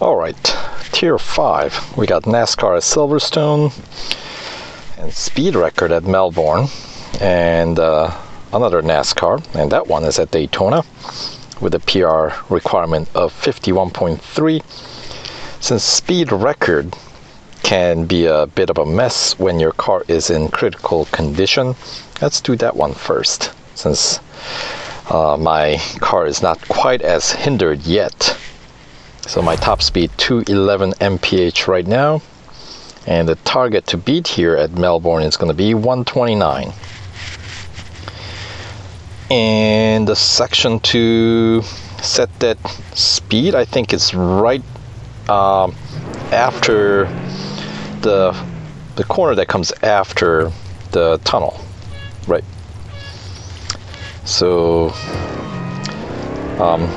Alright, Tier 5. We got NASCAR at Silverstone and speed record at Melbourne, and another NASCAR, and that one is at Daytona with a PR requirement of 51.3. Since speed record can be a bit of a mess when your car is in critical condition, let's do that one first, since my car is not quite as hindered yet. So my top speed 211 mph right now, and the target to beat here at Melbourne is going to be 129. And the section to set that speed, I think it's right after the corner that comes after the tunnel, right? So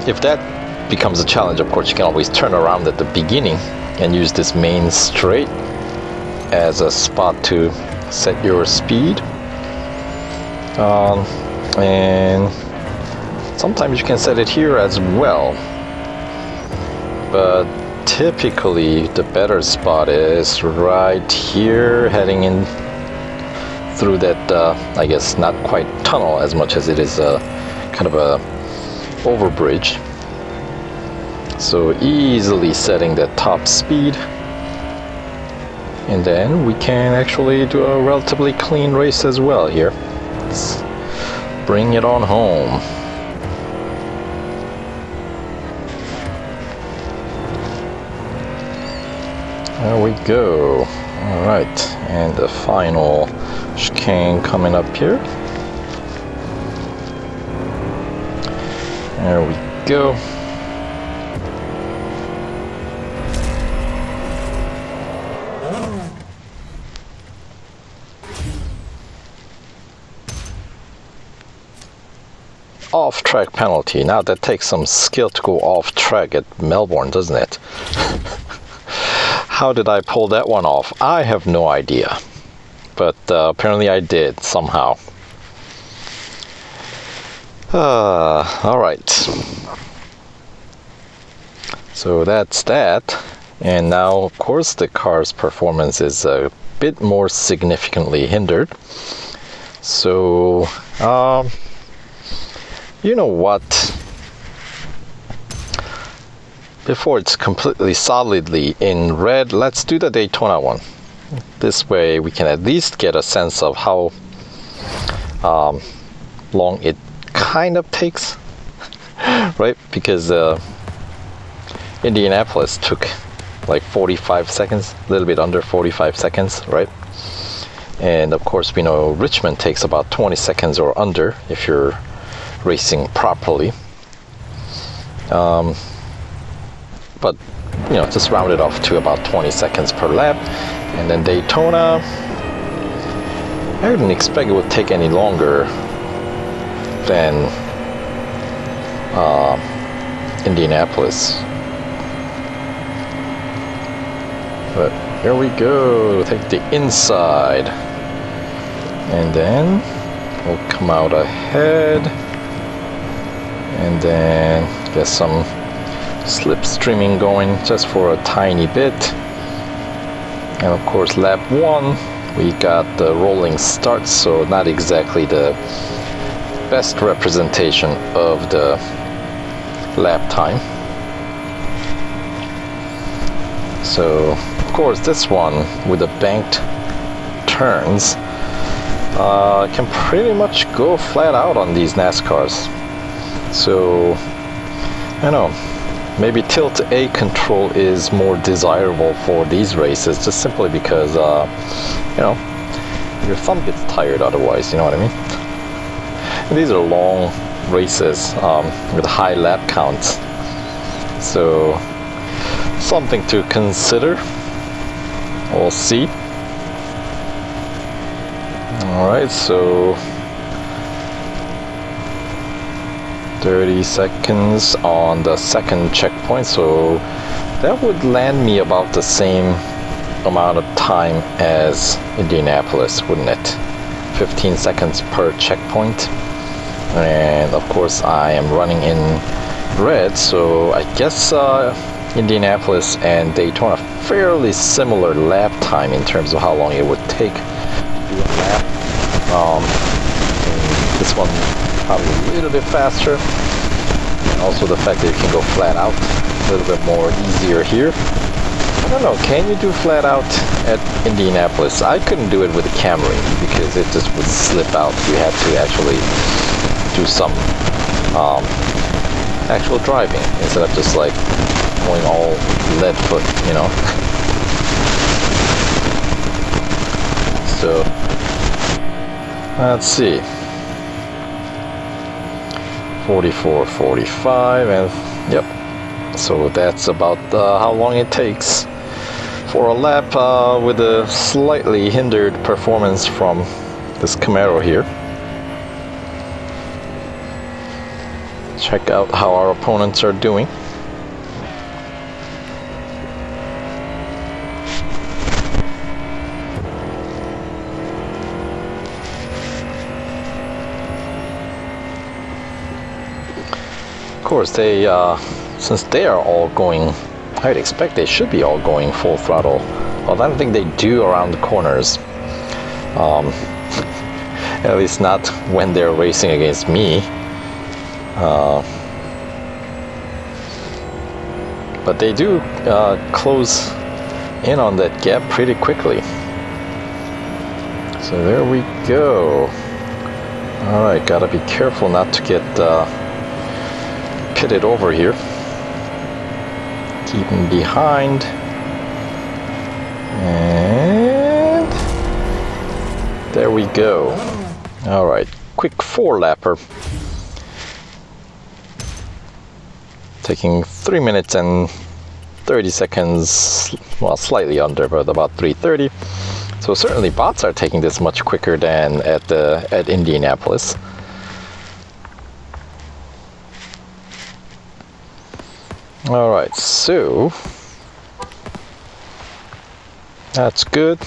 if that becomes a challenge, of course you can always turn around at the beginning and use this main straight as a spot to set your speed, and sometimes you can set it here as well, but typically the better spot is right here, heading in through that I guess not quite tunnel as much as it is a kind of a overbridge. So easily setting that top speed, and then we can actually do a relatively clean race as well here. Let's bring it on home. There we go. All right, and the final chicane coming up here. There we go. Off-track penalty. Now that takes some skill to go off-track at Melbourne, doesn't it? How did I pull that one off? I have no idea, but apparently I did somehow. All right. So that's that, and now of course the car's performance is a bit more significantly hindered. So you know what? Before it's completely solidly in red, let's do the Daytona one. This way we can at least get a sense of how long it kind of takes, right? Because Indianapolis took like 45 seconds, a little bit under 45 seconds, right? And of course we know Richmond takes about 20 seconds or under if you're racing properly, but you know, just round it off to about 20 seconds per lap. And then Daytona, I didn't expect it would take any longer than Indianapolis, but here we go. Take the inside, and then we'll come out ahead, and then get some slipstreaming going just for a tiny bit. And of course lap 1 we got the rolling start, so not exactly the best representation of the lap time. So of course this one with the banked turns can pretty much go flat out on these NASCARs. So I know maybe tilt A control is more desirable for these races, just simply because you know, your thumb gets tired otherwise, you know what I mean? And these are long races with high lap counts, so something to consider. We'll see. Alright, so 30 seconds on the second checkpoint, so that would land me about the same amount of time as Indianapolis, wouldn't it? 15 seconds per checkpoint. And of course I am running in red, so I guess Indianapolis and Daytona, fairly similar lap time in terms of how long it would take to do a lap. This one probably a little bit faster, and also the fact that you can go flat out a little bit more easier here. I don't know, can you do flat out at Indianapolis? I couldn't do it with the Camry because it just would slip out. You had to actually do some actual driving instead of just like going all lead foot, you know. So let's see, 44, 45, and yep. So that's about how long it takes for a lap with a slightly hindered performance from this Camaro here. Check out how our opponents are doing. Of course, they since they are all going, I'd expect they should be all going full throttle. Well, I don't think they do around the corners. At least not when they're racing against me. But they do close in on that gap pretty quickly. So there we go. Alright, gotta be careful not to get pitted over here. Keeping behind. And there we go. Alright, quick 4-lapper. Taking 3 minutes and 30 seconds, well, slightly under, but about 3:30. So certainly bots are taking this much quicker than at Indianapolis. All right, so that's good.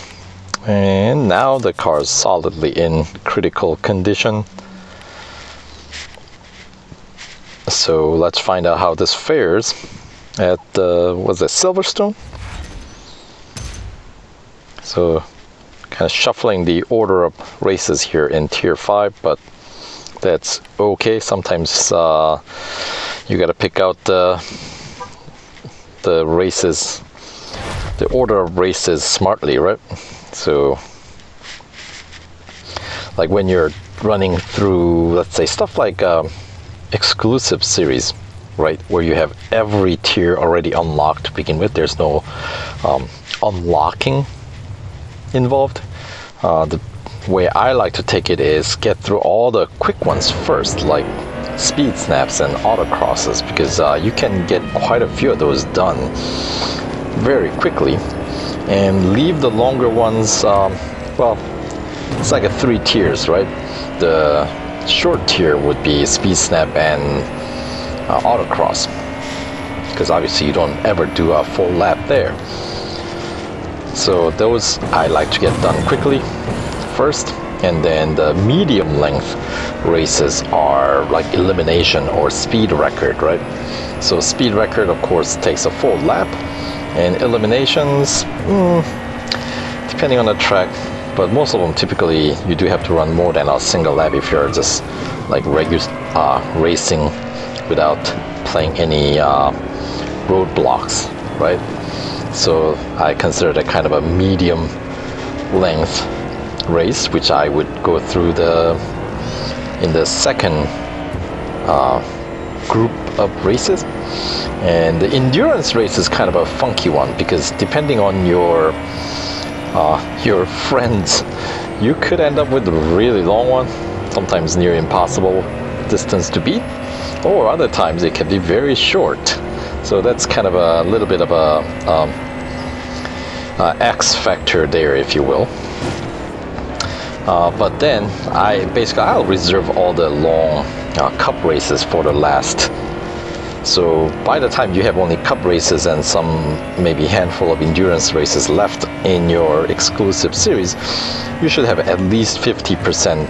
And now the car is solidly in critical condition. So let's find out how this fares at was it Silverstone? So kind of shuffling the order of races here in Tier 5, but that's okay. Sometimes you got to pick out the races, the order of races smartly, right? So like when you're running through, let's say, stuff like exclusive series, right, where you have every tier already unlocked to begin with, there's no unlocking involved. The way I like to take it is get through all the quick ones first, like speed snaps and autocrosses, because you can get quite a few of those done very quickly, and leave the longer ones, well, it's like a 3 tiers, right? The short tier would be speed snap and autocross, because obviously you don't ever do a full lap there. So those I like to get done quickly first, and then the medium length races are like elimination or speed record, right? So speed record, of course, takes a full lap, and eliminations, depending on the track, but most of them typically you do have to run more than a single lap if you're just like regular racing without playing any roadblocks, right? So I consider that kind of a medium length race, which I would go through in the second group of races. And the endurance race is kind of a funky one, because depending on your friends, you could end up with a really long one, sometimes near impossible distance to beat, or other times it can be very short. So that's kind of a little bit of a X factor there, if you will. But then I'll reserve all the long cup races for the last. So by the time you have only cup races and some maybe handful of endurance races left in your exclusive series, you should have at least 50%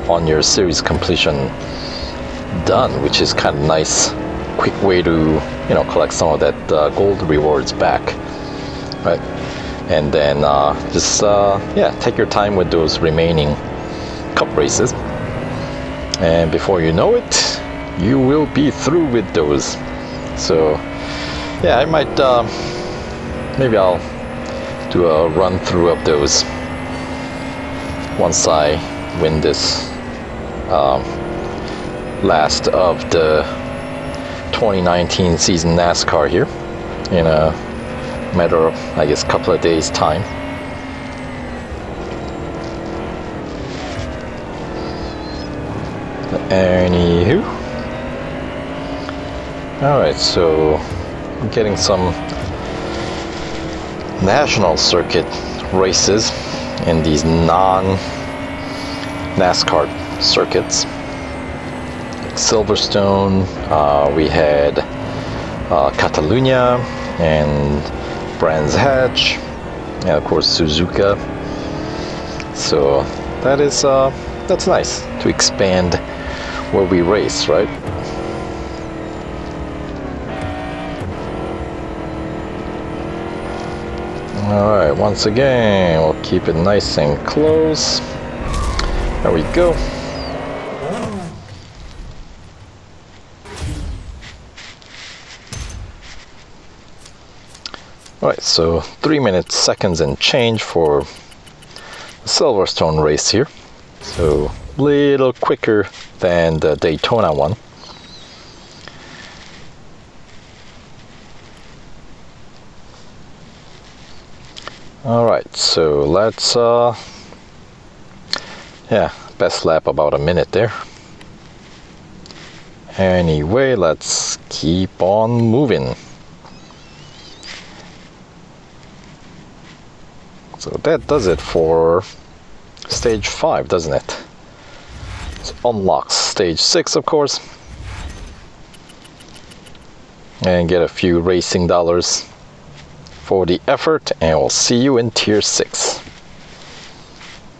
on your series completion done, which is kind of nice quick way to, collect some of that gold rewards back, right? And then just take your time with those remaining cup races, and before you know it, you will be through with those. So yeah, I might maybe I'll do a run through of those once I win this last of the 2019 season NASCAR here in a matter of, I guess, couple of days time. Anywho, alright, so I'm getting some national circuit races in these non-NASCAR circuits. Like Silverstone, we had Catalunya and Brands Hatch, and of course Suzuka. So that is that's nice to expand where we race, right? Alright, once again, we'll keep it nice and close. There we go. Alright, so 3 minutes, seconds and change for the Silverstone race here. So a little quicker than the Daytona one. Alright, so let's best lap about a minute there. Anyway, let's keep on moving. So that does it for stage 5, doesn't it? Let's unlock stage 6, of course, and get a few racing dollars for the effort, and we'll see you in tier 6.